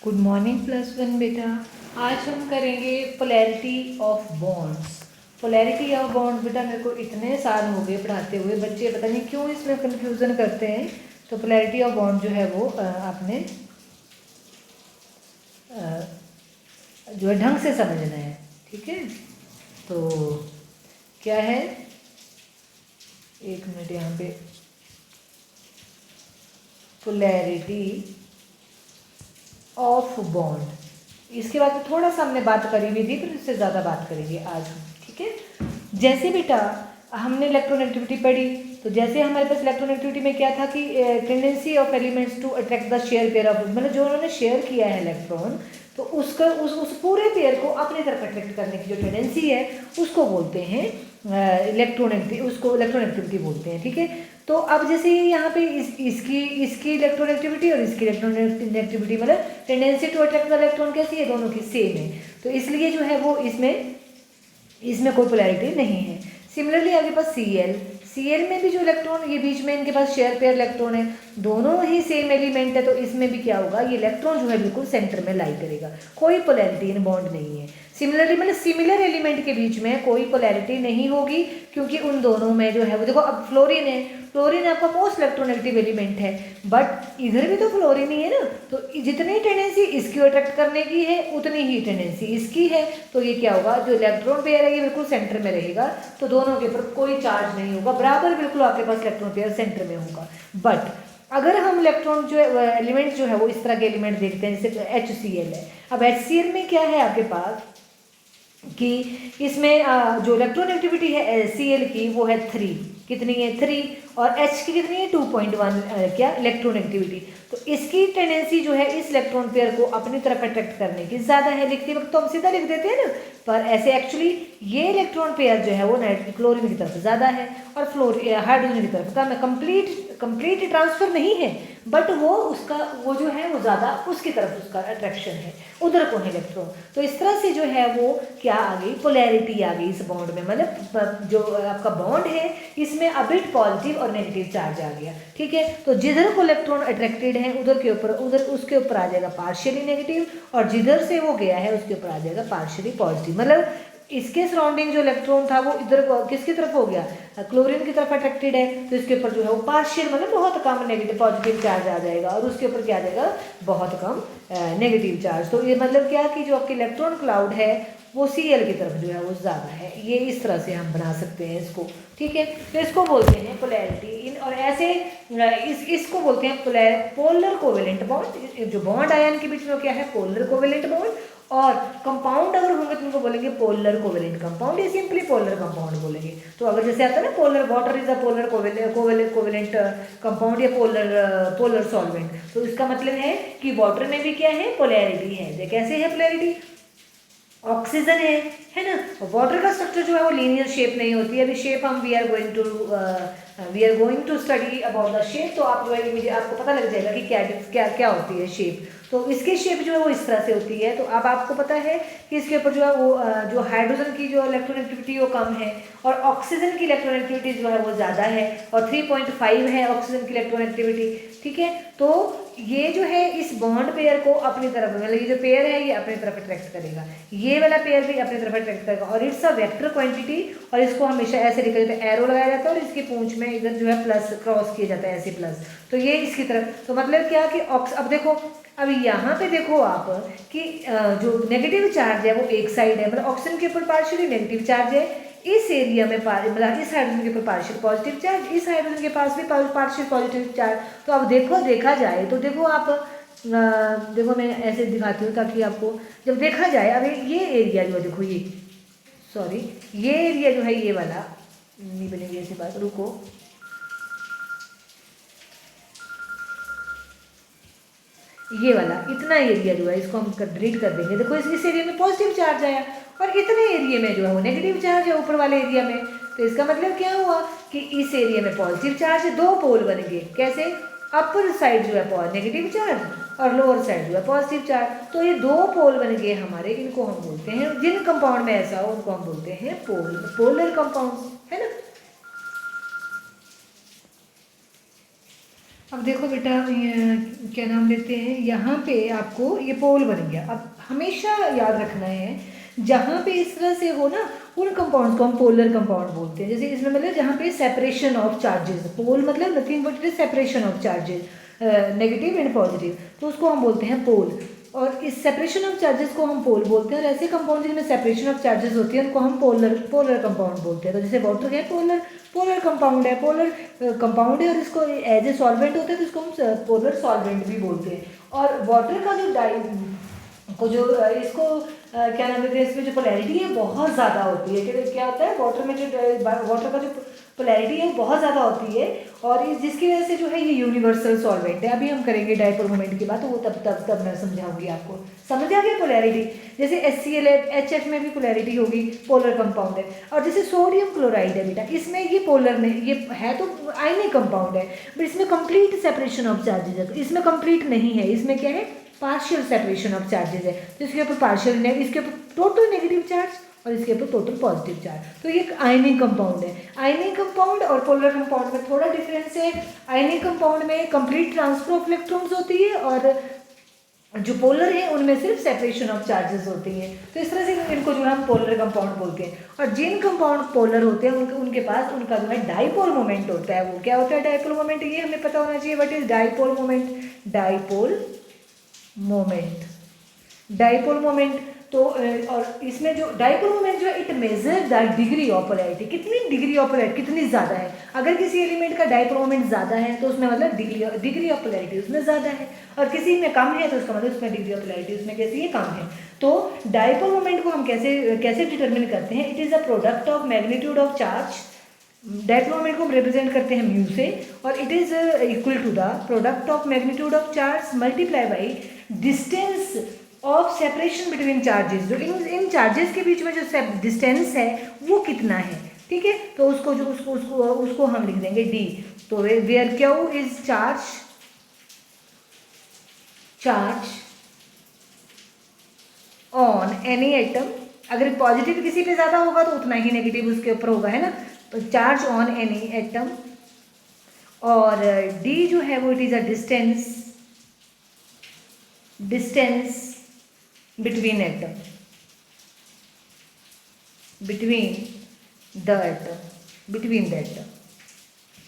Good morning +1 बेटा। आज हम करेंगे polarity of bonds. Polarity of bonds बेटा मेरे को इतने साल हो गए पढ़ाते हुए, बच्चे पता नहीं क्यों इसमें कन्फ्यूज़न करते हैं। तो पोलैरिटी ऑफ बॉन्ड जो है वो आपने जो है ढंग से समझना है, ठीक है। तो क्या है, एक मिनट यहाँ पे, पोलैरिटी ऑफ बॉन्ड। इसके बाद में थोड़ा सा हमने बात करी हुई थी, फिर इससे ज़्यादा बात करेंगे आज हम, ठीक है। जैसे बेटा हमने इलेक्ट्रोनेगेटिविटी पढ़ी, तो जैसे हमारे पास इलेक्ट्रोनेगेटिविटी में क्या था कि tendency of elements to attract the share pair of, मतलब जो उन्होंने शेयर किया है इलेक्ट्रॉन, तो उसका उस पूरे पेयर को अपनी तरफ अट्रैक्ट करने की जो टेंडेंसी है उसको बोलते हैं इलेक्ट्रोनेगेटिविटी, उसको इलेक्ट्रोनेगेटिविटी बोलते हैं, ठीक है। तो अब जैसे यहाँ पे इसकी इलेक्ट्रोनेगेटिविटी और इसकी इलेक्ट्रोनेगेटिविटी, मतलब tendency to attract the electron कैसी है, दोनों की सेम है। तो इसलिए जो है वो इसमें कोई पोलैरिटी नहीं है। सिमिलरली आगे पास Cl में भी जो इलेक्ट्रॉन, ये बीच में इनके पास शेयर पेयर इलेक्ट्रॉन है, दोनों ही सेम एलिमेंट है, तो इसमें भी क्या होगा, ये इलेक्ट्रॉन जो है बिल्कुल सेंटर में लाई करेगा, कोई पोलैरिटी इन बॉन्ड नहीं है। सिमिलरली मतलब सिमिलर एलिमेंट के बीच में कोई पोलैरिटी नहीं होगी, क्योंकि उन दोनों में जो है वो देखो, अब फ्लोरीन आपका मोस्ट इलेक्ट्रोनेगेटिव एलिमेंट है, बट इधर भी तो फ्लोरीन ही है ना, तो जितनी टेंडेंसी इसकी अट्रैक्ट करने की है उतनी ही टेंडेंसी इसकी है। तो ये क्या होगा, जो इलेक्ट्रॉन पेयर है ये बिल्कुल सेंटर में रहेगा, तो दोनों के ऊपर कोई चार्ज नहीं होगा, बराबर बिल्कुल आपके पास इलेक्ट्रॉन पेयर सेंटर में होगा। बट अगर हम इलेक्ट्रॉन जो है एलिमेंट जो है वो इस तरह के एलिमेंट देखते हैं, जैसे HCl है। अब HCl में क्या है आपके पास कि इसमें जो इलेक्ट्रोनेगेटिविटी है Cl की वो है 3, कितनी है 3, और H की कितनी है 2.1 क्या इलेक्ट्रोनेगेटिविटी। तो इसकी टेंडेंसी जो है इस इलेक्ट्रॉन पेयर को अपनी तरफ अट्रैक्ट करने की ज़्यादा है। लिखते वक्त तो हम सीधा लिख देते हैं ना, पर ऐसे एक्चुअली ये इलेक्ट्रॉन पेयर जो है वो क्लोरीन की तरफ ज़्यादा है और हाइड्रोजन की तरफ कम है। कंप्लीट ट्रांसफर नहीं है, बट वो जो है वो ज़्यादा उसकी तरफ उसका अट्रैक्शन है, उधर को है इलेक्ट्रॉन। तो इस तरह से जो है वो क्या आ गई, पोलैरिटी आ गई इस बॉन्ड में, मतलब जो आपका बॉन्ड है इसमें अ बिट पॉजिटिव और नेगेटिव चार्ज आ गया, ठीक है। तो जिधर को इलेक्ट्रॉन अट्रैक्टेड है उधर उसके ऊपर आ जाएगा पार्शियली नेगेटिव, और जिधर से वो गया है उसके ऊपर आ जाएगा पार्शियली पॉजिटिव। मतलब इसके सराउंडिंग जो इलेक्ट्रॉन था वो इधर किसकी तरफ हो गया, क्लोरीन की तरफ अट्रैक्टेड है, तो इसके ऊपर जो है वो पार्शियल मतलब बहुत कम नेगेटिव पॉजिटिव चार्ज आ जाएगा, और उसके ऊपर क्या आ जाएगा, बहुत कम नेगेटिव चार्ज। तो ये मतलब क्या कि जो आपकी इलेक्ट्रॉन क्लाउड है वो Cl की तरफ जो है वो ज़्यादा है। ये इस तरह से हम बना सकते हैं इसको, ठीक है। तो इसको बोलते हैं पोलैरिटी इन, और ऐसे इसको बोलते हैं पोलर कोवेलेंट बॉन्ड। जो बॉन्ड आयन के बीच में क्या है, पोलर कोवेलेंट बॉन्ड, और कंपाउंड अगर होंगे तो उनको बोलेंगे पोलर कोवेलेंट कंपाउंड, या सिंपली पोलर कंपाउंड बोलेंगे। तो अगर जैसे आता है ना polar water is a polar covalent compound, या पोलर सॉल्वेंट, तो इसका मतलब है कि वाटर में भी क्या है, पोलैरिटी है। कैसे है पोलैरिटी, ऑक्सीजन है ना। वाटर का स्ट्रक्चर जो है वो लीनियर शेप नहीं होती है। अभी शेप हम we are going to study about the shape, तो आप जो है आपको पता लग जाएगा कि क्या क्या क्या होती है शेप। तो इसकी शेप जो है वो इस तरह से होती है। तो अब आपको पता है कि इसके ऊपर जो है वो जो हाइड्रोजन की जो इलेक्ट्रोनेगेटिविटी वो कम है, और ऑक्सीजन की इलेक्ट्रोनेगेटिविटी जो है वो ज़्यादा है, और 3.5 है ऑक्सीजन की इलेक्ट्रोनेगेटिविटी, ठीक है। तो ये जो है इस बॉन्ड पेयर को अपनी तरफ, मतलब ये जो पेयर है ये अपनी तरफ अट्रैक्ट करेगा, ये वाला पेयर भी अपनी तरफ अट्रैक्ट करेगा, और इट्स अ वेक्टर क्वांटिटी, और इसको हमेशा ऐसे लिखा जाता है, एरो लगाया जाता है, और इसकी पूंछ में इधर जो है प्लस क्रॉस किया जाता है, ऐसे प्लस। तो ये इसकी तरफ, तो मतलब क्या कि अब देखो, अब यहाँ पे देखो आप कि जो नेगेटिव चार्ज है वो एक साइड है, मतलब ऑक्सीजन के ऊपर पार्शियली नेगेटिव चार्ज है, इस एरिया में मतलब इस हाइड्रोजन के ऊपर पार्शियल पॉजिटिव चार्ज, इस हाइड्रोजन के पास भी पार्शियल पॉजिटिव चार्ज। तो अब देखा जाए तो देखो आप देखो मैं ऐसे दिखाती हूँ ताकि आपको जब देखा जाए, अब ये एरिया जो है देखो, ये एरिया जो है ये वाला नहीं बनेगी ऐसी बात, रुको, ये वाला इतना एरिया जो है इसको हम डिलीट कर देंगे। देखो इस एरिया में पॉजिटिव चार्ज आया, और इतने एरिया में जो है वो नेगेटिव चार्ज है ऊपर वाले एरिया में। तो इसका मतलब क्या हुआ कि इस एरिया में पॉजिटिव चार्ज, दो पोल बन गए। कैसे, अपर साइड जो है नेगेटिव चार्ज और लोअर साइड जो है पॉजिटिव चार्ज। तो ये दो पोल बन गए हमारे, इनको हम बोलते हैं, जिन कंपाउंड में ऐसा हो उनको हम बोलते हैं पोलर कंपाउंड, है ना। अब देखो बेटा, क्या नाम लेते हैं, यहाँ पे आपको ये पोल बन गया। अब हमेशा याद रखना है, जहाँ पे इस तरह से हो ना, उन कंपाउंड्स को हम पोलर कंपाउंड बोलते हैं। जैसे इसमें मतलब जहाँ पे सेपरेशन ऑफ चार्जेस, पोल मतलब nothing but it is separation of charges, negative and positive, तो उसको हम बोलते हैं पोल। और इस सेपरेशन ऑफ चार्जेस को हम पोल बोलते हैं। और ऐसे कंपाउंड जिनमें सेपरेशन ऑफ चार्जेस होती है उनको हम पोलर कंपाउंड बोलते हैं। तो जैसे वाटर है पोलर कंपाउंड है, पोलर कंपाउंड है, और इसको एज ए सॉल्वेंट होता है तो इसको हम पोलर सॉल्वेंट भी बोलते हैं। और वाटर का जो इसको क्या नाम लेते हैं, इसमें जो पोलैरिटी है बहुत ज़्यादा होती है। क्या होता है, वाटर में जो वाटर का जो पोलैरिटी है बहुत ज़्यादा होती है, और जिसकी वजह से जो है ये यूनिवर्सल सॉल्वेंट है। अभी हम करेंगे डायपोल मोमेंट की बात, तो वो तब मैं समझाऊंगी आपको। समझ आ गया पोलैरिटी? जैसे HCl है, HF में भी पोलैरिटी होगी, पोलर कंपाउंड है। और जैसे सोडियम क्लोराइड है बेटा, इसमें ये पोलर नहीं, ये है तो आयनिक कंपाउंड है, बट इसमें कंप्लीट सेपरेशन ऑफ चार्जेज है। इसमें कंप्लीट नहीं है, इसमें क्या है, पार्शियल सेपरेशन ऑफ चार्जेज है। तो इसके ऊपर पार्शियल, इसके ऊपर टोटल नेगेटिव चार्ज और इसके ऊपर टोटल पॉजिटिव चार्ज। तो ये एक आयनिक कंपाउंड है। आयनिक कंपाउंड और पोलर कंपाउंड में थोड़ा डिफरेंस है। आयनिक कंपाउंड में कंप्लीट ट्रांसफर ऑफ इलेक्ट्रॉन्स होती है, और जो पोलर है उनमें सिर्फ सेपरेशन ऑफ चार्जेस होती हैं। तो इस तरह से इनको जो है हम पोलर कंपाउंड बोलते हैं। और जिन कंपाउंड पोलर होते हैं उनके पास उनका जो है डाइपोल मोमेंट होता है। वो क्या होता है डाइपोल मोमेंट, ये हमें पता होना चाहिए। What is dipole moment? Dipole moment तो और इसमें जो डाइपोल मोमेंट जो है, it measure the degree of polarity. कितनी डिग्री ऑफ पोलैरिटी, कितनी ज़्यादा है। अगर किसी एलिमेंट का डाइपोल मोमेंट ज़्यादा है तो उसमें मतलब डिग्री ऑफ पोलैरिटी उसमें ज़्यादा है, और किसी में कम है तो उसका मतलब उसमें डिग्री ऑफ पोलैरिटी उसमें कैसी है, कम है। तो डाइपोल मोमेंट को हम कैसे डिटरमिन करते हैं? It is a product of magnitude of charge. Dipole moment को हम रिप्रेजेंट करते हैं म्यू से, और it is equal to the product of magnitude of charge multiply by distance of separation between charges. जो इन चार्जेस के बीच में जो डिस्टेंस है वो कितना है, ठीक है। तो उसको हम लिख देंगे डी। तो where Q is charge on any atom. अगर पॉजिटिव किसी पे ज़्यादा होगा तो उतना ही नेगेटिव उसके ऊपर होगा, है ना। तो चार्ज ऑन एनी एटम, और डी जो है वो it is a distance between atom, between the atom,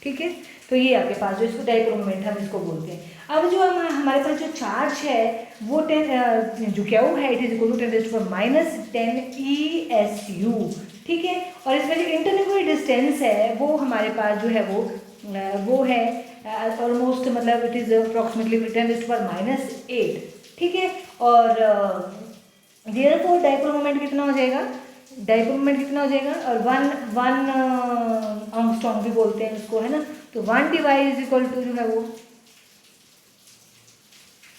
ठीक है। तो ये आपके पास जो इसको डाइपोल मोमेंट हम इसको बोलते हैं। अब जो हमारे पास जो चार्ज है वो जो क्या वो है, it is equal to 10⁻⁻10 ESU, ठीक है। और इसमें जो इंटरन्यूक्लियर डिस्टेंस है वो हमारे पास जो है वो है ऑलमोस्ट, मतलब इट इज़ अप्रॉक्सीमेटली 10⁻⁸, ठीक है। और देयरफॉर डाइपोल मोमेंट कितना हो जाएगा, और वन एंगस्ट्रॉम भी बोलते हैं उसको, है ना। तो 1 डिवाइड इज इक्वल टू जो है वो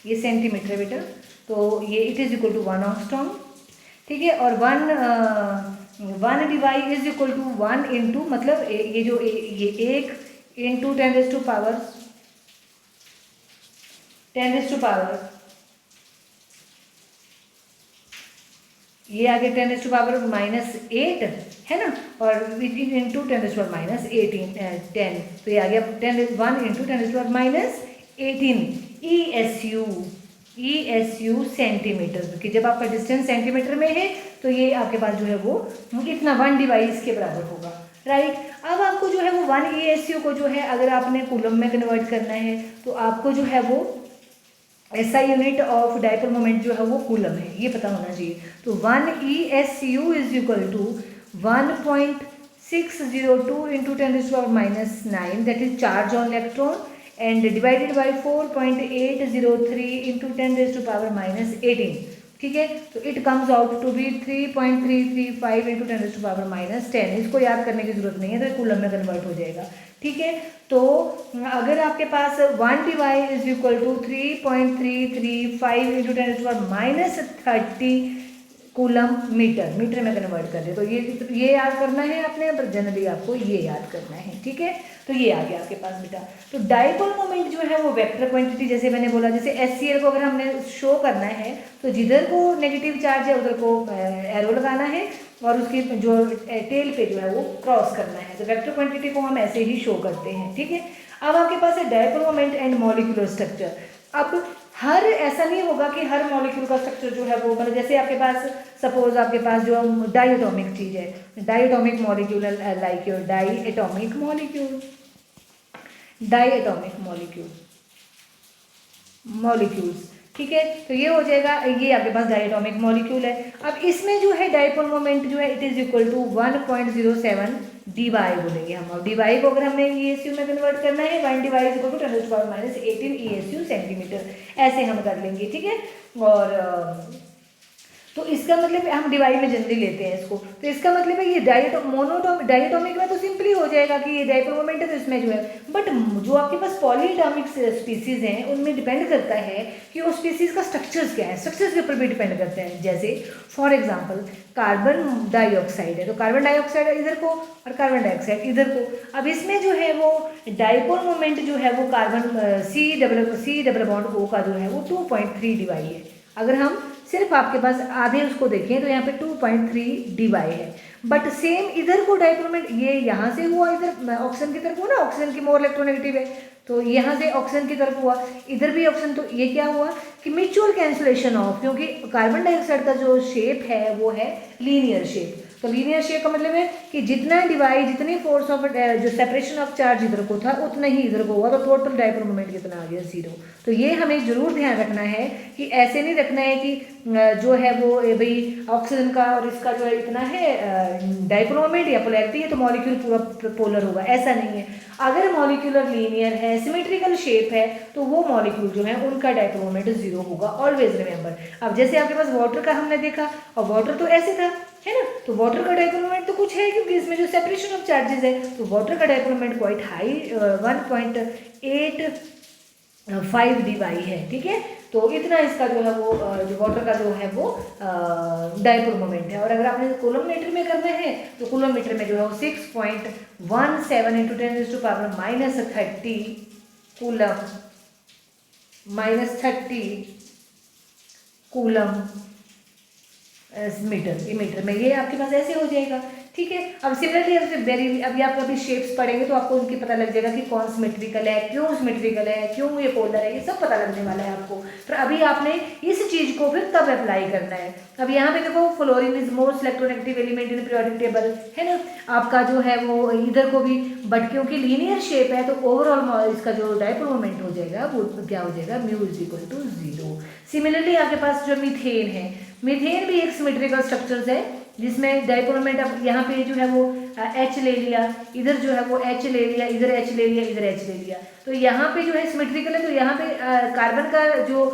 ये सेंटीमीटर है बेटा, तो ये it is equal to 1 angstrom, ठीक है। और 1 divide is equal to 1 into, मतलब ये जो ये 1 इंटू 10⁻⁻, ये आगे 10⁻⁻8 है ना, और इंटू 10⁻⁻18 तो ये आ गया 1 इंटू 10⁻⁻18 ESU सेंटीमीटर। कि जब आपका डिस्टेंस सेंटीमीटर में है तो ये आपके पास जो है वो इतना 1 डिवाइस के बराबर होगा, राइट। अब आपको जो है वो 1 ESU को जो है अगर आपने कूलम में कन्वर्ट करना है तो आपको जो है वो ऐसा यूनिट ऑफ डाइपोल मोमेंट जो है वो कूलम है, ये पता होना चाहिए। तो 1 ESU is equal to 1.602 into 10⁻⁹ that is charge on electron, and divided by 4.803 into 10⁻⁻18, ठीक है। तो it comes out to be 3.335 into 10⁻⁻10। इसको याद करने की जरूरत नहीं है, तो कूलम में कन्वर्ट हो जाएगा, ठीक है। तो अगर आपके पास 1 divide is equal to 3.335 into 10⁻⁻30 coulomb metre में कन्वर्ट कर दे, तो ये याद करना है आपने, पर जनरली आपको ये याद करना है, ठीक है। तो ये आ गया आपके पास बेटा। तो डाइपोल मोमेंट जो है वो वेक्टर क्वांटिटी, जैसे मैंने बोला, जैसे HCl को अगर हमने शो करना है तो जिधर को नेगेटिव चार्ज है उधर को एरो लगाना है, और उसकी जो टेल पे जो है वो क्रॉस करना है। तो वेक्टर क्वांटिटी को हम ऐसे ही शो करते हैं, ठीक है। अब आपके पास है dipole moment and molecular structure. अब हर ऐसा नहीं होगा कि हर मॉलिक्यूल का स्ट्रक्चर जो है वो मतलब जैसे आपके पास सपोज आपके पास जो डाइएटॉमिक चीज़ है, diatomic molecule like your diatomic molecule, diatomic molecules, ठीक है। तो ये हो जाएगा, ये आपके पास डाइएटॉमिक मॉलिक्यूल है। अब इसमें जो है डाइपोल मोमेंट जो है it is equal to 1.07 Debye बोलेंगे हम। और डी वाई को अगर हमने ESU में कन्वर्ट करना है 1 Debye is equal to 10⁻18 ESU centimetre, ऐसे हम कर लेंगे, ठीक है। और तो इसका मतलब हम डिवाई में जनरली लेते हैं इसको, तो इसका मतलब है ये डाइएटॉमिक में तो सिंपली हो जाएगा कि ये डाइपोल मोमेंट है तो इसमें जो है, बट जो आपके पास पॉलीएटॉमिक स्पीसीज हैं उनमें डिपेंड करता है कि वो स्पीसीज का स्ट्रक्चर्स क्या है, स्ट्रक्चर्स के ऊपर भी डिपेंड करते हैं। जैसे फॉर एग्जाम्पल कार्बन डाइऑक्साइड है तो कार्बन डाइऑक्साइड इधर को और कार्बन डाइऑक्साइड इधर को। अब इसमें जो है वो डाइपोल मोमेंट जो है वो carbon C double bond O का जो है वो 2.3 डिवाई है। अगर हम सिर्फ आपके पास आधे उसको देखें तो यहाँ पे 2.3 डी वाई है। बट सेम इधर को डाइपोल मोमेंट ये यहाँ से हुआ, इधर ऑक्सीजन की तरफ हुआ ना, ऑक्सीजन की मोर इलेक्ट्रोनेगेटिव है तो यहाँ से ऑक्सीजन की तरफ हुआ, इधर भी ऑक्सीजन, तो ये क्या हुआ कि म्यूचुअल कैंसिलेशन ऑफ, क्योंकि कार्बन डाइऑक्साइड का जो शेप है वो है लीनियर शेप। तो लीनियर शेप का मतलब है कि जितना डिवाइड, जितनी फोर्स ऑफ जो सेपरेशन ऑफ चार्ज इधर को था उतना ही इधर को हुआ, तो टोटल डाइपोल मोमेंट कितना आ गया 0। तो ये हमें जरूर ध्यान रखना है कि ऐसे नहीं रखना है कि जो है वो भाई ऑक्सीजन का और इसका जो है इतना है डाइपोल मोमेंट या पोलैरिटी है तो मॉलिक्यूल पूरा पोलर होगा, ऐसा नहीं है। अगर मॉलिक्यूलर लीनियर है, सिमेट्रिकल शेप है, तो वो मॉलिक्यूल जो है उनका डाइपोल मोमेंट 0 होगा, ऑलवेज रिमेंबर। अब जैसे आपके पास वाटर का हमने देखा और वाटर तो ऐसे था, है ना, तो वाटर का डाइपोल मोमेंट तो कुछ है क्योंकि इसमें जो सेपरेशन ऑफ चार्जेस है, तो वाटर का dipole moment quite high 1.85 Debye है, ठीक है। तो इतना इसका जो है वो जो वाटर का जो है वो डाइपोल मोमेंट है। और अगर आपने कूलममीटर में करना है तो कूलममीटर में जो है वो 6.17 इंटू 10⁻30 कूलम -30 कूलम मीटर में ये आपके पास ऐसे हो जाएगा, ठीक है। अब सिमिलरली अभी आप कभी शेप्स पढ़ेंगे तो आपको उनकी पता लग जाएगा कि कौन सिमेट्रिकल है, क्यों सिमेट्रिकल है, क्यों ये पोलर है, ये सब पता लगने वाला है आपको। पर अभी आपने इस चीज़ को फिर तब अप्लाई करना है। अब यहाँ पे देखो fluorine is most electronegative element in periodic table, है ना, आपका जो है वो इधर को भी, बट क्योंकि लीनियर शेप है तो ओवरऑल इसका जो डाइपोल मोमेंट हो जाएगा वो क्या हो जाएगा, mu is equal to 0। Similarly आपके पास जो मीथेन है, मीथेन भी एक सिमेट्रिकल स्ट्रक्चर्स है जिसमें डाइपोल मोमेंट, अब यहाँ पे जो है वो H ले लिया, इधर जो है वो H ले लिया, इधर H ले लिया, इधर H ले लिया, तो यहाँ पे जो है सिमेट्रिकल है, तो यहाँ पे कार्बन का जो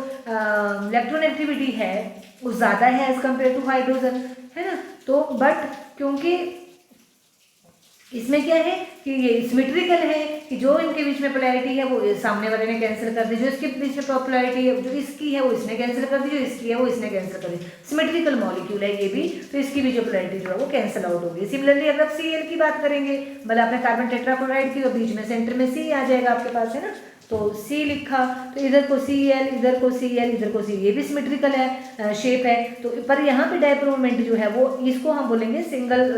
इलेक्ट्रोनेगेटिविटी है वो ज़्यादा है एज कम्पेयर टू हाइड्रोजन, है ना। तो बट क्योंकि इसमें क्या है कि ये सिमेट्रिकल है कि जो इनके बीच में पोलैरिटी है वो सामने वाले ने कैंसिल कर दी, जो इसके बीच में पोलैरिटी है जो इसकी है वो इसने कैंसिल कर दी, जो इसकी है वो इसने कैंसिल कर दी। सिमेट्रिकल मॉलिक्यूल है ये भी, तो इसकी भी जो पोलैरिटी जो है वो कैंसिल आउट होगी। सिमिलरली अगर आप Cl की बात करेंगे, मतलब आपने कार्बन टेट्राक्लोराइड की, तो बीच में सेंटर में C आ जाएगा आपके पास, है ना, तो C लिखा, तो इधर को Cl, इधर को Cl, इधर को C, ये भी सिमेट्रिकल है शेप है। तो पर यहाँ पे डाइपोल मोमेंट जो है वो इसको हम बोलेंगे सिंगल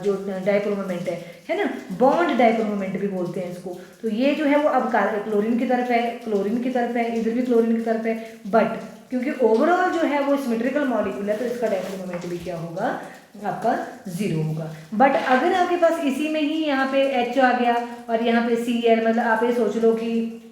जो डाइपोल मोमेंट है ना, बॉन्ड डाइपोल मोमेंट भी बोलते हैं इसको। तो ये जो है वो अब क्लोरीन की तरफ है, क्लोरीन की तरफ है, इधर भी क्लोरीन की तरफ है, बट क्योंकि ओवरऑल जो है वो सिमेट्रिकल मॉलिक्यूल है तो इसका डाइपोल मोमेंट भी क्या होगा, आपका 0 होगा। बट अगर आपके पास इसी में ही यहाँ पे H आ गया और यहाँ पे Cl, मतलब आप ये सोच लो कि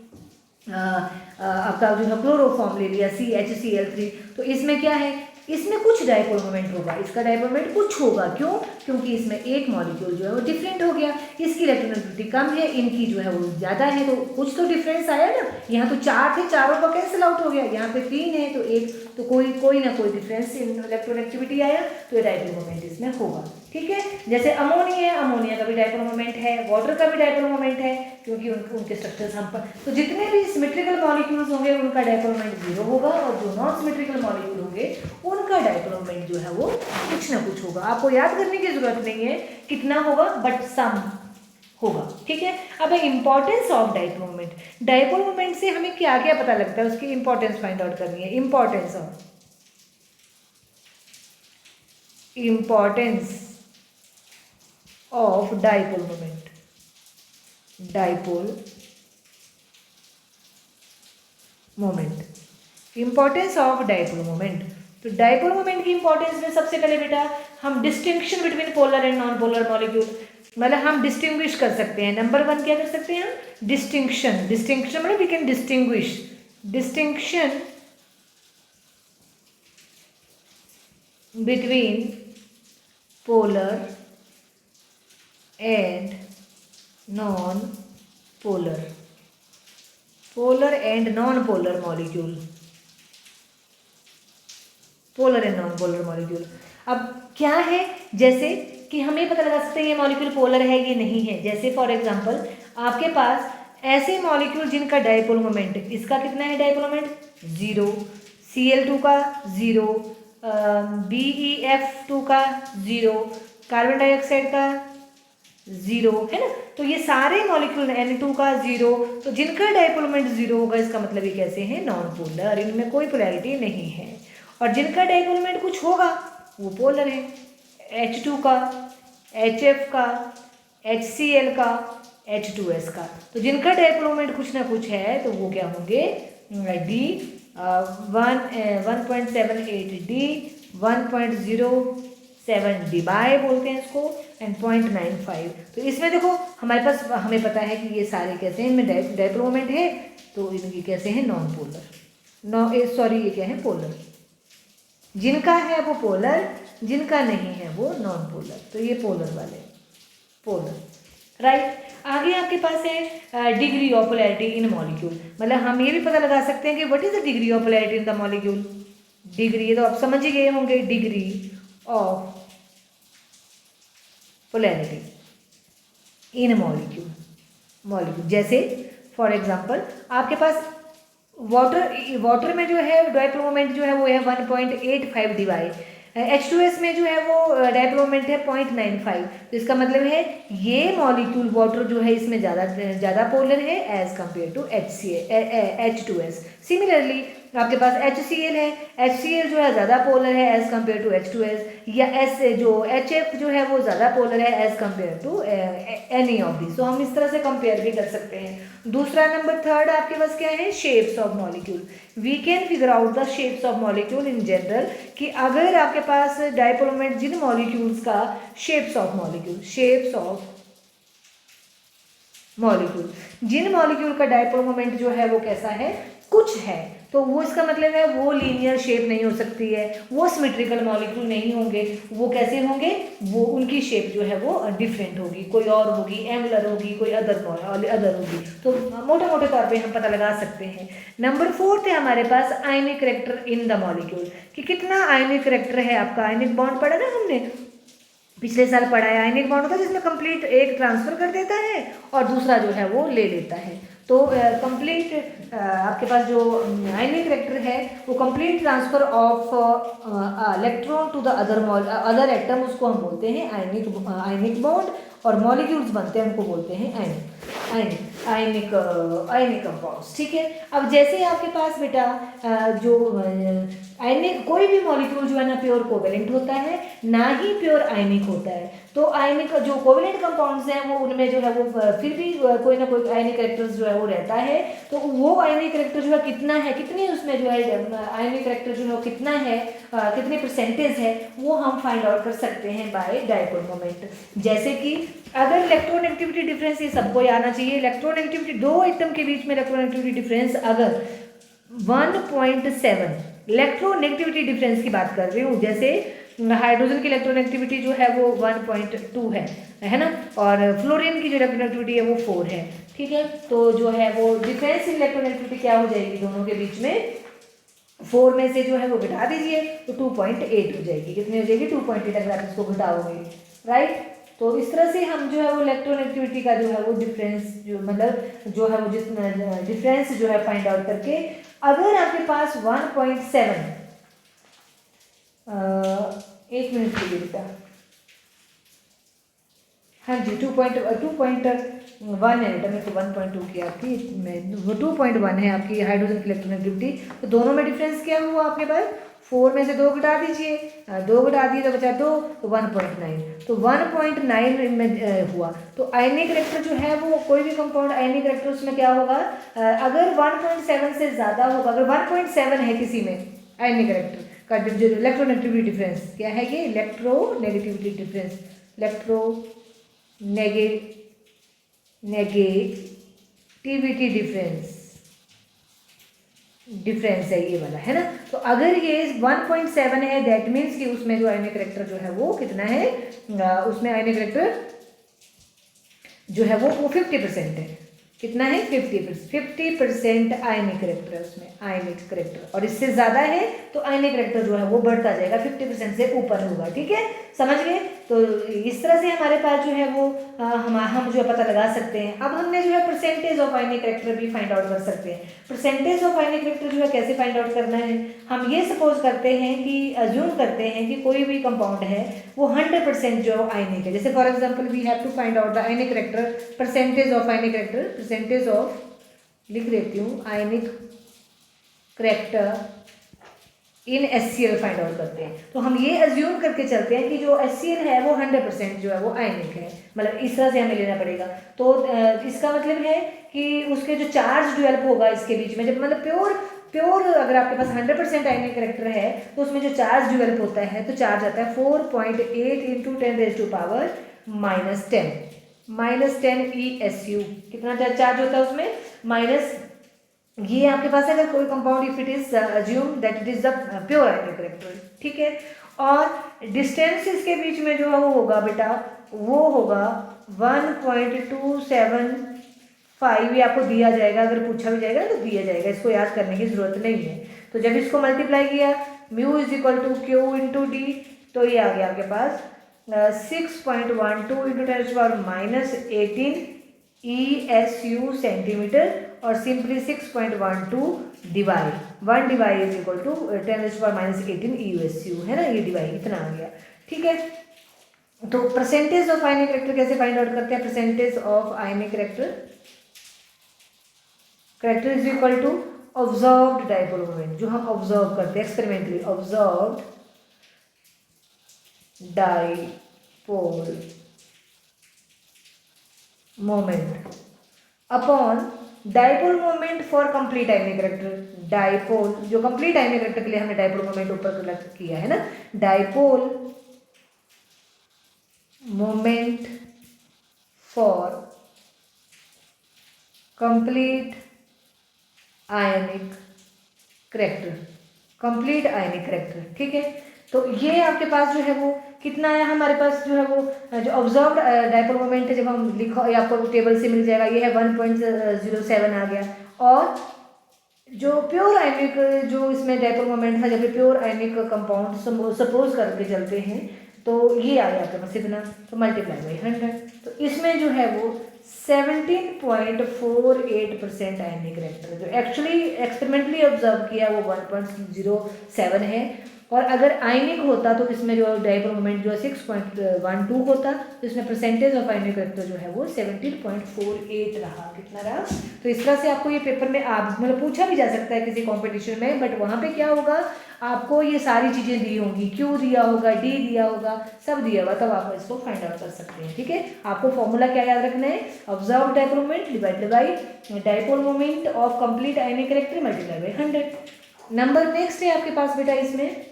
आपका जो है क्लोरोफॉर्म ले लिया CHCl3, तो इसमें क्या है, इसमें कुछ डाइपोल मोमेंट होगा, इसका डाइपोल मोमेंट कुछ होगा, क्यों, क्योंकि इसमें एक मॉलिक्यूल जो है वो डिफरेंट हो गया, इसकी इलेक्ट्रोनेगेटिविटी कम है, इनकी जो है वो ज़्यादा है, तो कुछ तो डिफरेंस आया ना। यहाँ तो 4 थे, चारों का कैंसिल आउट हो गया, यहाँ पे 3 है तो एक, तो कोई ना कोई डिफरेंस इन इलेक्ट्रोनेगेटिविटी आया, तो ये डाइपोल मोमेंट इसमें होगा, ठीक है। जैसे अमोनिया है, अमोनिया का भी डाइपोल मोमेंट है, वाटर का भी डाइपोल मोमेंट है, क्योंकि उनके स्ट्रक्चर्स हम पर, तो जितने भी सिमेट्रिकल मॉलिक्यूल्स होंगे उनका डाइपोल मोमेंट 0 होगा, और जो नॉन सिमेट्रिकल मॉलिक्यूल होंगे उनका डाइपोल मोमेंट जो है वो कुछ ना कुछ होगा। आपको याद करने की जरूरत नहीं है कितना होगा, बट सम होगा, ठीक है। अब importance of dipole moment, dipole moment से हमें क्या क्या पता लगता है, उसकी इंपॉर्टेंस फाइंड आउट करनी है। Importance of dipole moment, dipole moment, importance of dipole moment. तो डाइपोल मोमेंट की इंपॉर्टेंस में सबसे पहले बेटा हम distinction between polar and non polar molecule, मतलब हम डिस्टिंग्विश कर सकते हैं। नंबर 1 क्या कर सकते हैं हम? डिस्टिंक्शन। डिस्टिंक्शन मतलब we can distinguish, distinction between polar and non polar, polar and non polar molecule, polar and non polar molecule. अब क्या है, जैसे कि हम ये पता लगा सकते हैं ये मॉलिक्यूल पोलर है ये नहीं है। जैसे फॉर एग्जांपल आपके पास ऐसे मॉलिक्यूल जिनका डाइपोल मोमेंट, इसका कितना है डाइपोल मोमेंट? 0, Cl2 का 0, BeF2 का 0, कार्बन डाइऑक्साइड का 0, है ना। तो ये सारे मॉलिक्यूल N2 का 0, तो जिनका डाइपोल मोमेंट 0 होगा इसका मतलब ये कैसे हैं? नॉन पोलर, इनमें कोई पोलैरिटी नहीं है। और जिनका डाइपोल मोमेंट कुछ होगा वो पोलर है, H2 का, HF का, HCl का, H2S का। तो जिनका डाइपोल मोमेंट कुछ ना कुछ है तो वो क्या होंगे? D 1.78 D 1.07 D बाय बोलते हैं इसको, एंड 0.95। तो इसमें देखो हमारे पास, हमें पता है कि ये सारे कैसे हैं, इनमें डाइपोल मोमेंट है, तो इनकी कैसे हैं? नॉन पोलर, सॉरी ये क्या है? पोलर। जिनका है वो पोलर, जिनका नहीं है वो नॉन पोलर। तो ये पोलर वाले, पोलर, राइट। आगे आपके पास है degree of polarity in molecule, मतलब हम ये भी पता लगा सकते हैं कि what is the degree of polarity in the molecule. Degree, ये तो आप समझ ही गए होंगे, degree of polarity in molecule, molecule. जैसे फॉर एग्जांपल आपके पास वाटर में जो है डाइपोल मोमेंट जो है वो है 1.85 डिवाई, H2S में जो है वो डाइपोल मोमेंट है 0.95। तो इसका मतलब है ये मॉलिक्यूल वाटर जो है इसमें ज़्यादा पोलर है as compare to H2S। Similarly आपके पास HCl है, HCl जो है ज़्यादा पोलर है एज कम्पेयर टू H2S, या HF जो है वो ज़्यादा पोलर है as compare to any of this. तो हम इस तरह से कंपेयर भी कर सकते हैं। दूसरा नंबर 3 आपके पास क्या है? Shapes of molecule. We can figure out the shapes of molecule in general, कि अगर आपके पास डाइपोल मोमेंट जिन मॉलिक्यूल्स का, shapes of molecule, shapes of molecule, जिन मॉलिक्यूल का डाइपोल मोमेंट जो है वो कैसा है? कुछ है, तो वो इसका मतलब है वो लीनियर शेप नहीं हो सकती है, वो सिमेट्रिकल मॉलिक्यूल नहीं होंगे। वो कैसे होंगे? वो उनकी शेप जो है वो डिफरेंट होगी, कोई और होगी, एंगुलर होगी, कोई अदर होगी। तो मोटे मोटे तौर पे हम पता लगा सकते हैं। नंबर 4 है हमारे पास आयनिक करैक्टर इन द मॉलिक्यूल, कि कितना आयनिक करैक्टर है आपका। आयनिक बॉन्ड पढ़ा ना हमने पिछले साल पढ़ा है, आयनिक बॉन्ड होता है जिसमें कंप्लीट एक ट्रांसफर कर देता है और दूसरा जो है वो ले लेता है। तो कंप्लीट आपके पास जो आयनिक करैक्टर है वो complete transfer of electron to the other atom, उसको हम बोलते हैं आयनिक बॉन्ड, और मॉलिक्यूल्स बनते हैं उनको बोलते हैं आयनिक कंपाउंड्स। ठीक है। अब जैसे आपके पास बेटा जो आयनिक, कोई भी मॉलिक्यूल जो है ना प्योर कोवेलेंट होता है, ना ही प्योर आयनिक होता है। तो आयनिक जो कोवेलेंट कंपाउंड्स हैं वो उनमें जो है वो फिर भी कोई ना कोई आयनिक करैक्टर्स जो है वो रहता है। तो वो आयनिक करैक्टर जो है कितना है, कितनी उसमें जो है आयनिक करैक्टर जो है वो कितना है, कितने परसेंटेज है, वो हम फाइंड आउट कर सकते हैं बाय डाइपोल मोमेंट। जैसे कि अगर इलेक्ट्रोनेगेटिविटी डिफरेंस, ये सबको आना चाहिए, इलेक्ट्रोनेगेटिविटी दो एटम के बीच में इलेक्ट्रोनेगेटिविटी डिफरेंस अगर 1.7 इलेक्ट्रोनेगेटिविटी डिफरेंस की बात कर रही हूँ। जैसे हाइड्रोजन की इलेक्ट्रोनेगेटिविटी जो है वो 1.2 है ना, और फ्लोरीन की जो इलेक्ट्रोनेगेटिविटी है वो 4 है। ठीक है। तो जो है वो डिफरेंस इन इलेक्ट्रोनेगेटिविटी क्या हो जाएगी दोनों के बीच में, 4 में से जो है वो घटा दीजिए तो 2.8 हो जाएगी। कितनी हो जाएगी? 2.8 अगर आप इसको घटाओगे, राइट। तो इस तरह से हम जो है वो इलेक्ट्रोनेगेटिविटी का जो है वो डिफरेंस जो मतलब जो है वो जितना डिफरेंस जो है फाइंड आउट करके, अगर आपके पास 1.7 एक मिनट के लिए बेटा, हाँ जी 2.1 है बेटा, मेरे को 1.2 की आपकी वो 2.1 है आपकी हाइड्रोजन की इलेक्ट्रोनेगेटिविटी। तो दोनों में डिफरेंस क्या हुआ आपके पास? 4 में से 2 घटा दीजिए, 2 घटा दिए तो बचा 2, तो 1.9, तो 1.9 में हुआ। तो आयनिक रिएक्टर जो है वो कोई भी कंपाउंड आयनिक रिएक्टर उसमें क्या होगा, अगर 1.7 से ज़्यादा होगा, अगर 1.7 है किसी में आयनिक रिएक्टर का जो इलेक्ट्रोनेगेटिविटी डिफरेंस क्या है, ये इलेक्ट्रोनेगेटिविटी डिफरेंस, नेगेटिविटी डिफरेंस है ये वाला, है ना। तो अगर ये 1.7 है दैट मीन्स कि उसमें जो आयनिक रिएक्टर जो है वो कितना है, उसमें आयनिक रिएक्टर जो है वो 50% है। कितना है, 50% आयनिक रिएक्टर है उसमें, आयनिक रिएक्टर, और इससे ज़्यादा है तो आयनिक रिएक्टर जो है वो बढ़ता जाएगा, 50% से ऊपर होगा। ठीक है, समझ गए। तो इस तरह से हमारे पास जो है वो हम जो है पता लगा सकते हैं। अब हमने जो है परसेंटेज ऑफ आयनिक रिएक्टर भी फाइंड आउट कर सकते हैं। परसेंटेज ऑफ आयनिक रिएक्टर जो है कैसे फाइंड आउट करना है, हम ये सपोज करते हैं कि अज्यूम करते हैं कि कोई भी कंपाउंड है वो 100% जो आयनिक है। जैसे for example we have to find out the ionic character percentage of ionic character, percentage of, लिख देती हूँ, ionic character in HCl find out करते हैं। तो हम ये अज्यूम करके चलते हैं कि जो HCl है वो 100% जो है वो आयनिक है, मतलब इस तरह से हमें लेना पड़ेगा। तो इसका मतलब है कि उसके जो चार्ज डेवलप होगा इसके बीच में, जब मतलब प्योर अगर आपके पास 100% आयनिक करैक्टर है तो उसमें जो चार्ज डेवलप होता है तो चार्ज आता है 4.8 × 10⁻10 ESU। कितना चार्ज होता है उसमें, माइनस, ये आपके पास है अगर कोई compound if it is assume that it is the pure ionic character. ठीक है, और डिस्टेंस इसके बीच में जो है वो होगा बेटा, वो होगा 1.275, ये आपको दिया जाएगा, अगर पूछा भी जाएगा तो दिया जाएगा, इसको याद करने की जरूरत नहीं है। तो जब इसको मल्टीप्लाई किया mu is equal to Q into D, तो ये आ गया आपके पास 6.12 × 10⁻18 ESU सेंटीमीटर, और simply 6.12 divide 1 divide is equal to 10⁻18 ESU, है ना, ये डिवाइड इतना आ गया। ठीक है, तो परसेंटेज ऑफ आयनिक करैक्टर कैसे फाइंड आउट करते हैं, percentage of ionic character is equal to observed dipole moment, जो हम ऑब्जर्व करते हैं experimentally, observed dipole moment upon dipole moment for complete ionic character. Dipole जो कंप्लीट आयनिक करैक्टर के लिए हमने डायपोल मोमेंट ऊपर कलेक्ट किया है ना, dipole moment for complete ionic character, complete ionic character. ठीक है, तो ये आपके पास जो है वो कितना आया हमारे पास, जो है वो जो ऑब्जर्व्ड डायपोल मोमेंट है, जब हम लिखो ये आपको टेबल से मिल जाएगा, ये है 1.07 आ गया। और जो प्योर आयनिक जो इसमें डायपोल मोमेंट था, जब प्योर आयनिक कंपाउंड सपोज करके चलते हैं तो ये आ गया आपके पास इतना, तो मल्टीप्लाई बाई 100, तो इसमें जो है वो 17.48% आयनिक करैक्टर, जो एक्चुअली एक्सपेरिमेंटली ऑब्जर्व किया वो 1.07 है। और अगर आयनिक होता तो इसमें जो डायपोल मोमेंट जो है 6.12 होता, तो इसमें परसेंटेज ऑफ आयनिक करैक्टर जो है वो 17.48 रहा। कितना रहा, तो इस तरह से आपको ये पेपर में आप मतलब पूछा भी जा सकता है किसी कंपटीशन में, बट वहाँ पे क्या होगा, आपको ये सारी चीज़ें दी होंगी, क्यू दिया होगा, डी दिया होगा, सब दिया होगा, तब आप इसको फाइंड आउट कर सकते हैं। ठीक है, आपको फॉर्मूला क्या याद रखना है, observe dipole moment divided by dipole moment of complete ionic character multiply by 100। Number next है आपके पास बेटा इसमें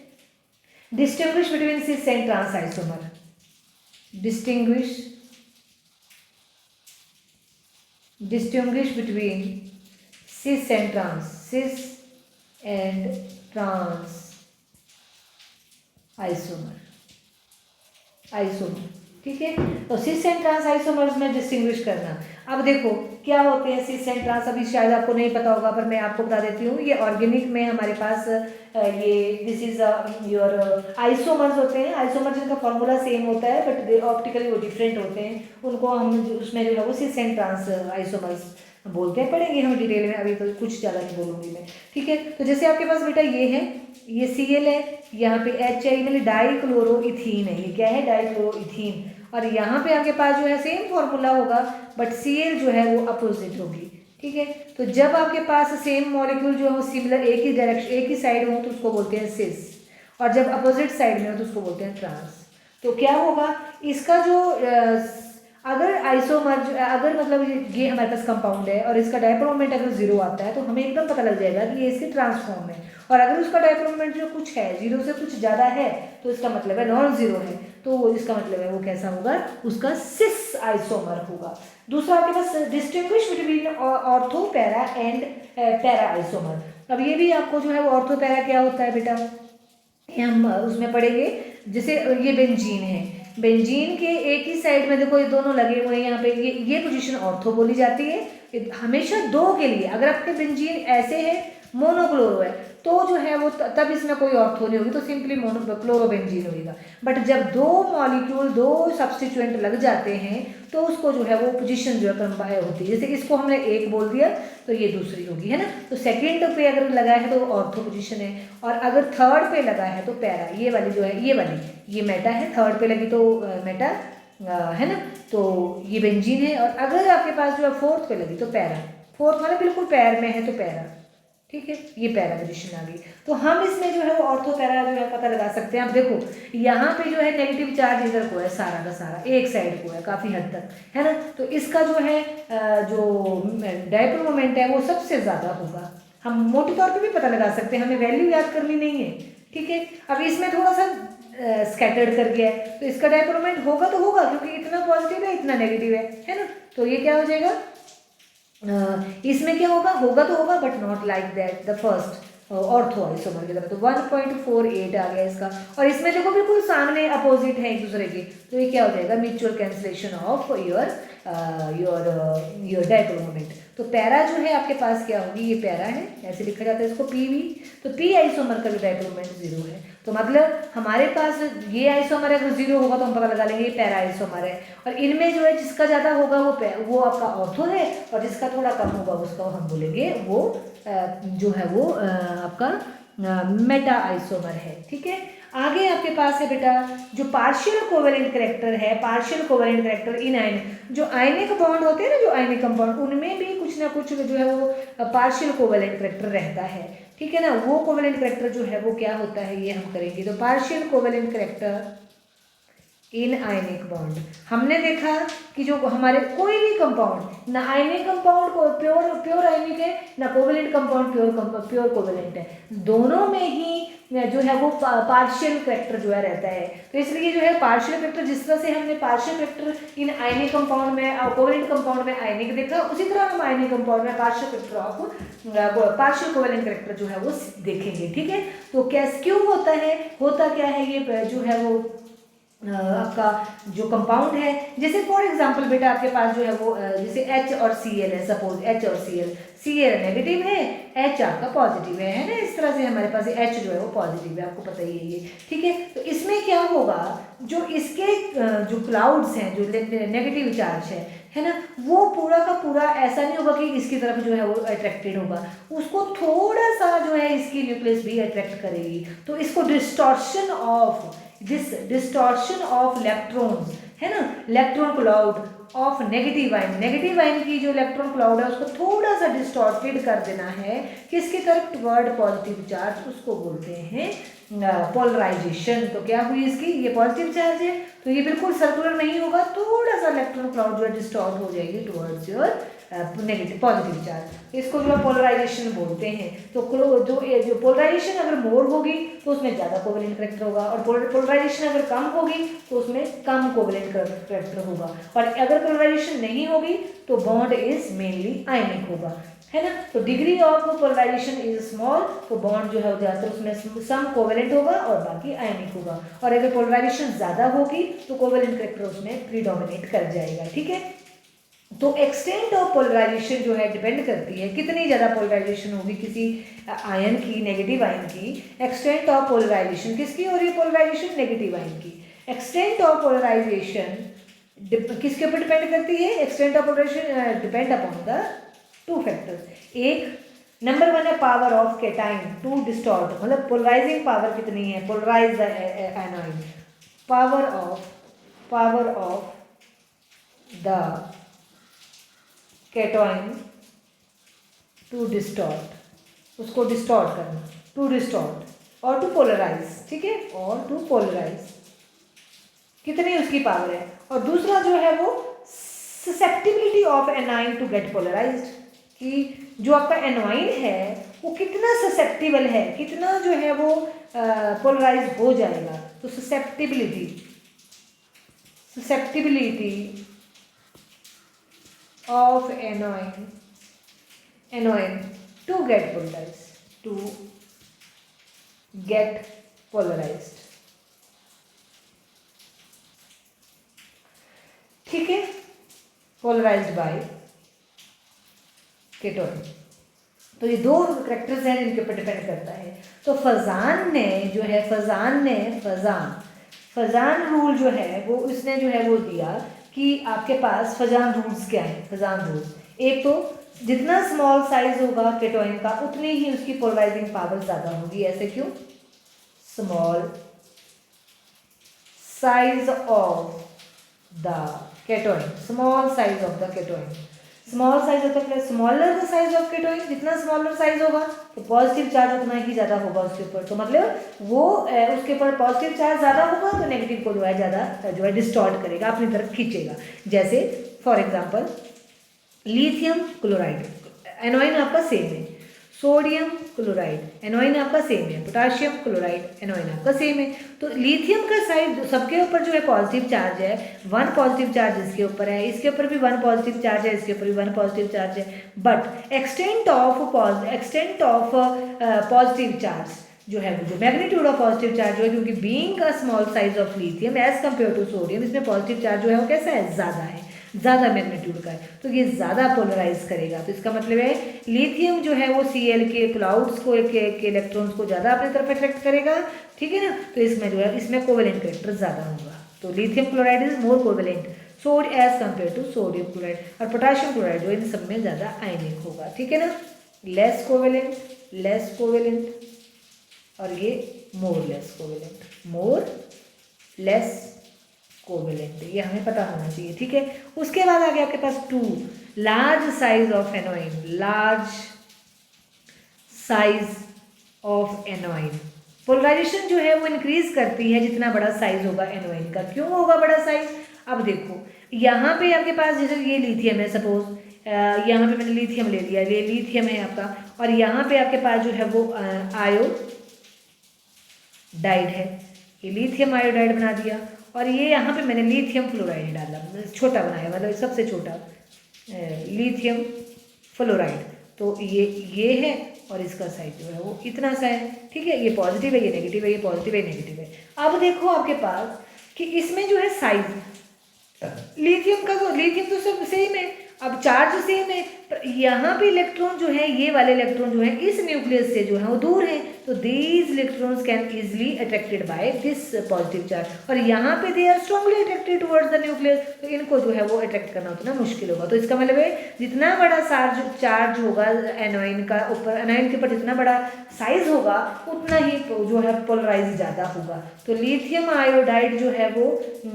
distinguish between cis and trans isomer, distinguish between cis and trans isomer. ठीक है, तो सिस एंड ट्रांस आइसोमर्स में distinguish करना। अब देखो क्या होते हैं सिस एंड ट्रांस, अभी शायद आपको नहीं पता होगा पर मैं आपको बता देती हूँ। ये ऑर्गेनिक में हमारे पास ये दिस इज योर आइसोमर्स होते हैं। आइसोमर्स जिनका फॉर्मूला सेम होता है बट ऑप्टिकली वो डिफरेंट होते हैं, उनको हम उसमें जो है वो सिस एंड ट्रांस आइसोमर्स बोलते हैं। पढ़ेंगे हम डिटेल में, अभी तो कुछ ज़्यादा नहीं बोलूँगी मैं। ठीक है, तो जैसे आपके पास बेटा ये है, ये Cl है, यहाँ पे H है, मतलब डाइक्लोरोइथीन है, ये क्या है, डाइक्लोरोइथीन। और यहाँ पे आपके पास जो है सेम फॉर्मूला होगा बट Cl जो है वो अपोजिट होगी। ठीक है, तो जब आपके पास सेम मॉलिक्यूल जो है सिमिलर एक ही डायरेक्शन एक ही साइड हो तो उसको बोलते हैं सिस। और जब अपोजिट साइड में हो तो उसको बोलते हैं ट्रांस। तो क्या होगा इसका जो अगर आइसोमर जो अगर मतलब ये हमारे पास कंपाउंड है और इसका डायपोल मोमेंट अगर जीरो आता है तो हमें एकदम पता लग जाएगा कि ये इसके ट्रांसफॉर्म है। और अगर उसका डायपोल मोमेंट जो कुछ है जीरो से कुछ ज़्यादा है तो इसका मतलब है नॉन जीरो है, तो इसका मतलब है वो कैसा होगा, उसका सिस आइसोमर होगा। दूसरा आपके पास distinguish between ortho para and para isomer. अब ये भी आपको जो है वो ऑर्थो पैरा क्या होता है बेटा, हम उसमें पढ़ेंगे। जैसे ये बेंजीन है, बेंजीन के एक ही साइड में देखो ये दोनों लगे हुए हैं यहाँ पे, ये पोजीशन ऑर्थो बोली जाती है हमेशा दो के लिए। अगर आपके बेंजीन ऐसे है मोनोक्लोरो है तो जो है वो तब इसमें कोई ऑर्थो नहीं होगी, तो सिंपली मोनोक्लोरोबेंजीन होगा। बट जब दो मॉलिक्यूल दो सब्स्टिट्यूएंट लग जाते हैं तो उसको जो है वो पोजीशन जो है कंबाइन होती है। जैसे इसको हमने एक बोल दिया तो ये दूसरी होगी, है ना। तो सेकंड पे अगर लगा है तो ऑर्थो पोजीशन है, और अगर थर्ड पे लगा है तो पैरा। ये वाली जो है ये वाली ये मेटा है, थर्ड पे लगी तो मेटा है ना, तो ये बेंजीन है। और अगर आपके पास जो है फोर्थ पे लगी तो पैरा, फोर्थ वाला बिल्कुल पैर में है तो पैरा, ठीक है, ये पैरा पोजीशन आ गई। तो हम इसमें जो है वो ऑर्थो पैरा जो है पता लगा सकते हैं। अब देखो यहाँ पे जो है नेगेटिव चार्ज इधर को है, सारा का सारा एक साइड को है काफ़ी हद तक, है ना। तो इसका जो है जो डायपोल मोमेंट है वो सबसे ज़्यादा होगा। हम मोटे तौर पे भी पता लगा सकते हैं, हमें वैल्यू याद करनी नहीं है, ठीक है। अब इसमें थोड़ा सा स्कैटर्ड कर गया है तो इसका डायपोल मोमेंट होगा तो होगा, क्योंकि इतना पॉजिटिव है इतना नेगेटिव है ना। तो ये क्या हो जाएगा, इसमें क्या होगा, होगा तो होगा but not like that the first ortho isomer की तरह। तो 1.48 आ गया इसका। और इसमें देखो बिल्कुल सामने अपोजिट है एक दूसरे के, तो ये क्या हो जाएगा, mutual cancellation of your dipole moment. तो पैरा जो है आपके पास क्या होगी, ये पैरा है, ऐसे लिखा जाता है इसको पीवी। तो पी आइसोमर का जो डायपोल मोमेंट जीरो है, तो मतलब हमारे पास ये आइसोमर है, अगर जीरो होगा तो हम पता लगा लेंगे ये पैरा आइसोमर है। और इनमें जो है जिसका ज़्यादा होगा वो आपका ऑर्थो है, और जिसका थोड़ा कम होगा उसका हम बोलेंगे वो जो है वो आपका मेटा आइसोमर है, ठीक है। आगे आपके पास है बेटा जो पार्शियल कोवेलेंट कैरेक्टर है, partial covalent character in ion, जो आयनिक बॉन्ड होते हैं ना, जो आयनिक कंपाउंड, उनमें भी कुछ ना कुछ जो है वो पार्शियल कोवेलेंट कैरेक्टर रहता है, ठीक है ना। वो कोवेलेंट कैरेक्टर जो है वो क्या होता है ये हम करेंगे। तो partial covalent character in ionic bond, हमने देखा कि जो हमारे कोई भी कंपाउंड, ना आयनिक कंपाउंड को प्योर आयनिक है, ना कोवेलेंट कंपाउंड प्योर कोवेलेंट है, दोनों में ही जो है वो पार्शियल कैरेक्टर जो है रहता है। तो इसलिए जो है पार्शियल कैरेक्टर, जिस तरह से हमने partial character in ionic compound में कोवेलेंट कंपाउंड में आयनिक देखा, उसी तरह हम आयनिक कंपाउंड में partial character of partial covalent character जो है वो देखेंगे, ठीक है। तो कैसे क्यों होता है, होता क्या है, ये जो है वो आपका जो कंपाउंड है, जैसे फॉर एग्जांपल बेटा आपके पास जो है वो जैसे H और Cl है, सपोज H और Cl नेगेटिव है, H आपका पॉजिटिव है ना। इस तरह से हमारे पास H जो है वो पॉजिटिव है, आपको पता ही है ये, ठीक है। तो इसमें क्या होगा, जो इसके जो क्लाउड्स हैं, जो नेगेटिव चार्ज है ना, वो पूरा का पूरा ऐसा नहीं होगा कि इसकी तरफ जो है वो अट्रैक्टेड होगा, उसको थोड़ा सा जो है इसकी न्यूक्लियस भी अट्रैक्ट करेगी। तो इसको डिस्टॉर्शन ऑफ इलेक्ट्रॉन्स है ना, electron cloud of negative ion की जो इलेक्ट्रॉन क्लाउड है उसको थोड़ा सा डिस्टॉर्टेड कर देना है किसकी तरफ, टुवर्ड पॉजिटिव चार्ज, उसको बोलते हैं पोलराइजेशन। तो क्या हुई इसकी, ये पॉजिटिव चार्ज है तो ये बिल्कुल सर्कुलर नहीं होगा, थोड़ा सा इलेक्ट्रॉन क्लाउड जो है डिस्टॉर्ट हो जाएगी towards your negative positive charge, इसको जो है पोलराइजेशन बोलते हैं। तो जो पोलराइजेशन अगर मोर होगी तो उसमें ज़्यादा कोवेलेंट कैरेक्टर होगा, और पोलराइजेशन अगर कम होगी तो उसमें कम कोवेलेंट कैरेक्टर होगा, और अगर पोलराइजेशन नहीं होगी तो बॉन्ड इज मेनली आयनिक होगा, है ना। तो degree of polarisation is small, तो बॉन्ड जो है वो ज़्यादातर उसमें सम कोवेलेंट होगा और बाकी आयनिक होगा, और अगर पोलराइजेशन ज़्यादा होगी तो कोवेलेंट कैरेक्टर उसमें प्रीडोमिनेट कर जाएगा, ठीक है। तो एक्सटेंट ऑफ पोलराइजेशन जो है डिपेंड करती है कितनी ज़्यादा पोलराइजेशन होगी किसी आयन की, नेगेटिव आयन की। एक्सटेंट ऑफ पोलराइजेशन किसकी हो रही है, पोलराइजेशन नेगेटिव आयन की। एक्सटेंट ऑफ पोलराइजेशन किसके ऊपर डिपेंड करती है, extent of polarisation depend upon the two factors. एक नंबर वन है power of cation to distort, मतलब पोलराइजिंग पावर कितनी है, polarise the anion, power of the cation to distort, उसको डिस्टॉर्ट करना, टू डिस्टॉर्ट, और टू पोलराइज, ठीक है, और टू पोलराइज, कितनी उसकी पावर है। और दूसरा जो है वो susceptibility of anion to get polarised, कि जो आपका एनोइन है वो कितना ससेप्टिबल है, कितना जो है वो पोलराइज हो जाएगा। तो susceptibility of anion to get polarised, ठीक है, पोलराइज्ड बाय केटोन। तो ये दो करैक्टर्स हैं जिनके ऊपर डिपेंड करता है। तो फजान ने जो है फजान रूल जो है वो उसने जो है वो दिया कि आपके पास फजान रूल्स क्या है। फजान रूल्स, एक तो जितना स्मॉल साइज होगा केटोइन का उतनी ही उसकी पोलराइजिंग पावर ज़्यादा होगी। ऐसे क्यों? Small size of the cation, small size of the cation, small size होता है smaller the size of cation, जितना स्मॉलर साइज होगा तो पॉजिटिव चार्ज उतना ही ज़्यादा होगा उसके ऊपर। तो मतलब वो उसके ऊपर पॉजिटिव चार्ज ज़्यादा होगा तो नेगेटिव को जो है ज़्यादा जो है डिस्टॉर्ट करेगा, अपनी तरफ खींचेगा। जैसे फॉर एग्जांपल लिथियम क्लोराइड, एनोइन आपका सेम है, सोडियम क्लोराइड एनोइन आपका सेम है, पोटाशियम क्लोराइड एनोइन आपका सेम है। तो लिथियम का साइड सबके ऊपर जो है पॉजिटिव चार्ज है, 1 पॉजिटिव चार्ज इसके ऊपर है, इसके ऊपर भी 1 पॉजिटिव चार्ज है, इसके ऊपर भी 1 पॉजिटिव चार्ज है। But extent of positive charge जो है वो जो मैग्नीट्यूड ऑफ पॉजिटिव चार्ज जो है, क्योंकि being a small size of lithium as compare to sodium, इसमें पॉजिटिव चार्ज जो है वो कैसा है? ज़्यादा है, ज़्यादा मैग्नीट्यूड का है, तो ये ज़्यादा पोलराइज करेगा। तो इसका मतलब है लिथियम जो है वो Cl के क्लाउड्स को के इलेक्ट्रॉन्स को ज़्यादा अपनी तरफ अट्रैक्ट करेगा, ठीक है ना। तो इसमें जो है इसमें कोवेलेंट कैरेक्टर ज़्यादा होगा। तो lithium chloride is more covalent as compare to sodium chloride, और पोटाशियम क्लोराइड जो इन सब में ज़्यादा आयनिक होगा, ठीक है ना। लेस कोवेलेंट और ये मोर लेस कोवेलेंट, ये हमें पता होना चाहिए, ठीक है। उसके बाद आ गया आपके पास 2 लार्ज साइज ऑफ एनोइन, पोलराइजेशन जो है वो इंक्रीज करती है जितना बड़ा साइज होगा एनोइन का। क्यों होगा बड़ा साइज? अब देखो यहाँ पे आपके पास जैसे ये लिथियम है, सपोज यहाँ पे मैंने लिथियम ले लिया, ये लिथियम है आपका, और यहाँ पे आपके पास जो है वो आयोडाइड है, ये लिथियम आयोडाइड बना दिया, और ये यहाँ पे मैंने लिथियम फ्लोराइड डाला, छोटा बनाया, मतलब सबसे छोटा लिथियम फ्लोराइड। तो ये है और इसका साइज जो है वो इतना सा है, ठीक है। ये पॉजिटिव है, ये नेगेटिव है, ये पॉजिटिव है, नेगेटिव है। अब देखो आपके पास कि इसमें जो है साइज लिथियम तो सब सेम है, अब चार्ज सेम है, पर यहाँ पे इलेक्ट्रॉन जो है, ये वाले इलेक्ट्रॉन जो है इस न्यूक्लियस से जो है वो दूर है, तो these electrons can easily attracted by this positive charge, और यहाँ पे they are strongly attracted towards the nucleus, तो इनको जो है वो अट्रैक्ट करना उतना मुश्किल होगा। तो इसका मतलब है जितना बड़ा चार्ज होगा एनोइन का ऊपर, एनोइन के ऊपर जितना बड़ा साइज होगा उतना ही जो है पोलराइज ज़्यादा होगा। तो लिथियम आयोडाइड जो है वो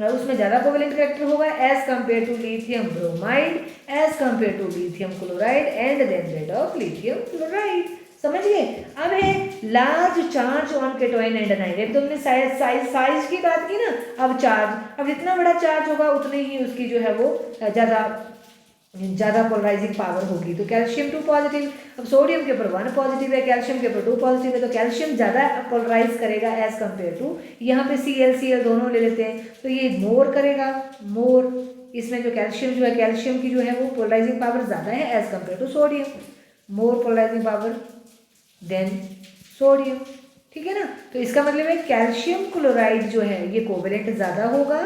उसमें ज़्यादा कोवेलेंट कैरेक्टर होगा as compare to lithium bromide, as compare to lithium chloride and then that of lithium fluoride. समझ गए? अब है large charge on cation and anion, तो हमने साइज की बात की ना, अब चार्ज, अब जितना बड़ा चार्ज होगा उतनी ही उसकी जो है वो ज़्यादा पोलराइजिंग पावर होगी। तो कैल्शियम 2 पॉजिटिव, अब सोडियम के ऊपर 1 पॉजिटिव है, कैल्शियम के ऊपर 2 पॉजिटिव है, तो कैल्शियम ज़्यादा पोलराइज करेगा एज कम्पेयर टू, यहाँ पे Cl दोनों ले लेते हैं, तो ये मोर करेगा, मोर, इसमें जो कैल्शियम जो है, कैल्शियम की जो है वो पोलराइजिंग पावर ज़्यादा है as compare to sodium, more polarising power than sodium, ठीक है ना। तो इसका मतलब है कैल्शियम क्लोराइड जो है ये कोवेलेंट ज़्यादा होगा,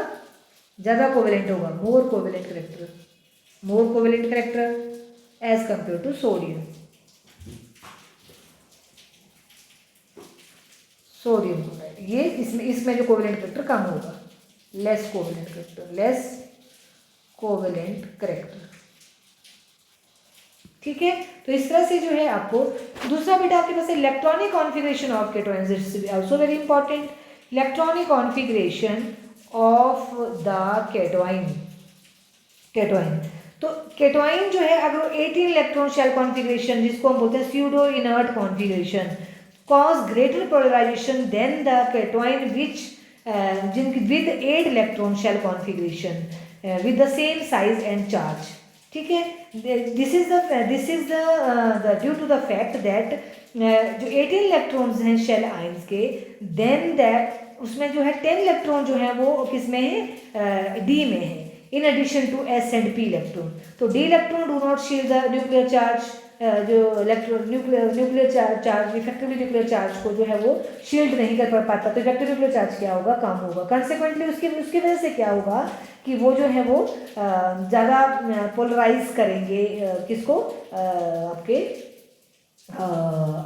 more covalent character as compare to sodium chloride, ये इसमें जो कोवेलेंट करेक्टर कम होगा, लेस कोवेलेंट करेक्टर, ठीक है। तो इस तरह से जो है आपको दूसरा बेटा आपके पास electronic configuration of cations, it's also very important. Electronic configuration of the cation, तो केटोइन जो है अगर 18 इलेक्ट्रॉन शेल कॉन्फ़िगरेशन जिसको हम बोलते हैं pseudo inert configuration, cause greater polarization than the cation which with 8 electron shell configuration with the same size and charge. ठीक है, this is the due to the fact that जो 18 electrons हैं shell ions के, then that उसमें जो है 10 electron जो है वो किस में है, डी में है, in addition to S and P electron. तो D electron do not shield the nuclear charge, जो nuclear charge effectively nuclear charge को जो है वो शील्ड नहीं कर पाता. तो इफेक्टिव न्यूक्लियर चार्ज क्या होगा, कम होगा. कंसिक्वेंटली उसकी वजह से क्या होगा कि वो जो है वो ज़्यादा पोलराइज करेंगे किसको,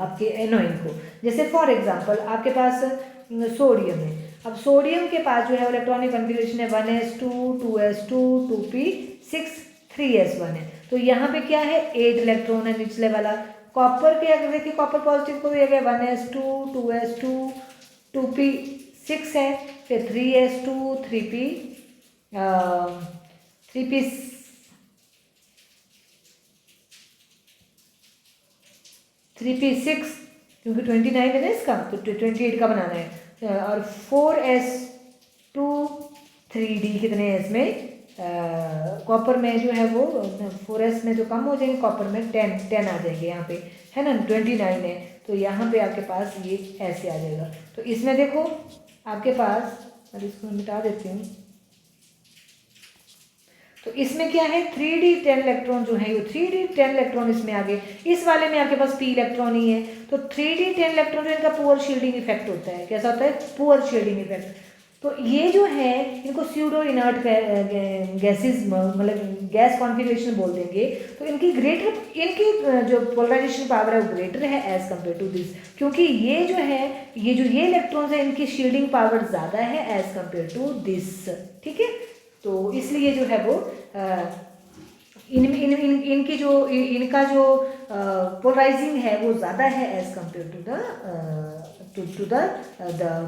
आपके एनोइन को. जैसे फॉर एग्जांपल आपके पास सोडियम है. अब सोडियम के पास जो है इलेक्ट्रॉनिक कन्फिग्रेशन है 1s2 2s2 2p6 3s1 है. तो यहाँ पे क्या है, 8 इलेक्ट्रॉन है निचले वाला. कॉपर के अगर देखिए कॉपर पॉजिटिव को दिया गया 1s2 2s2 2p6 है, फिर 3s2 3p6 क्योंकि 29 है ना इसका, तो 28 का बनाना है. और 4s2 3d कितने हैं इसमें, कॉपर में जो है वो 4s में जो कम हो जाएंगे, कॉपर में 10 आ जाएंगे यहाँ पे, है ना. 29 है तो यहाँ पे आपके पास ये ऐसे आ जाएगा. तो इसमें देखो आपके पास, अब इसको मिटा देती हूँ. तो इसमें क्या है 3d 10 इलेक्ट्रॉन जो है, ये 3d 10 इलेक्ट्रॉन इसमें आ गए. इस वाले में आपके पास p इलेक्ट्रॉन ही है. तो 3d 10 इलेक्ट्रॉन जो इनका पुअर शील्डिंग इफेक्ट होता है. कैसा होता है, पुअर शील्डिंग इफेक्ट. तो ये जो है इनको स्यूडो इनर्ट गैसेस मतलब गैस कॉन्फिगरेशन बोल देंगे. तो इनकी जो पोलराइजेशन पावर है वो ग्रेटर है एज कम्पेयर टू दिस, क्योंकि ये जो है ये इलेक्ट्रॉन्स है इनकी शील्डिंग पावर ज़्यादा है एज कम्पेयर टू दिस. ठीक है, तो इसलिए जो है वो इनकी जो इनका जो पोलराइजिंग है वो ज़्यादा है as compare to the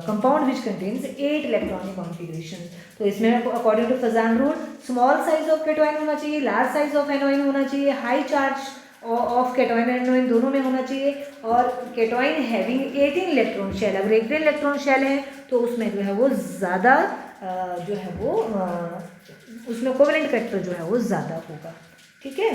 compound which contains 8 electronic configuration. तो इसमें according to Fajans rule small size of cation होना चाहिए, लार्ज साइज ऑफ एनोइन होना चाहिए, high charge of cation and anion दोनों में होना चाहिए. और केटोइन हैविंग 18 इलेक्ट्रॉन शेल, अगर 18 इलेक्ट्रॉन शेल है तो उसमें जो है वो ज़्यादा जो है वो उसमें कोवेलेंट फैक्टर जो है वो ज़्यादा होगा. ठीक है,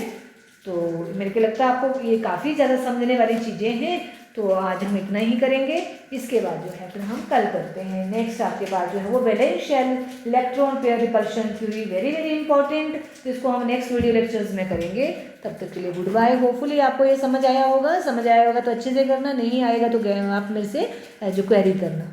तो मेरे को लगता है आपको ये काफ़ी ज़्यादा समझने वाली चीज़ें हैं. तो आज हम इतना ही करेंगे. इसके बाद जो है फिर हम कल करते हैं. नेक्स्ट आपके पास जो है वो valence shell electron pair repulsion theory, very very important. तो इसको हम नेक्स्ट वीडियो लेक्चर्स में करेंगे. तब तक के लिए गुड बाय. होपफुली आपको ये समझ आया होगा तो अच्छे से करना, नहीं आएगा तो आप मेरे से जो क्वेरी करना.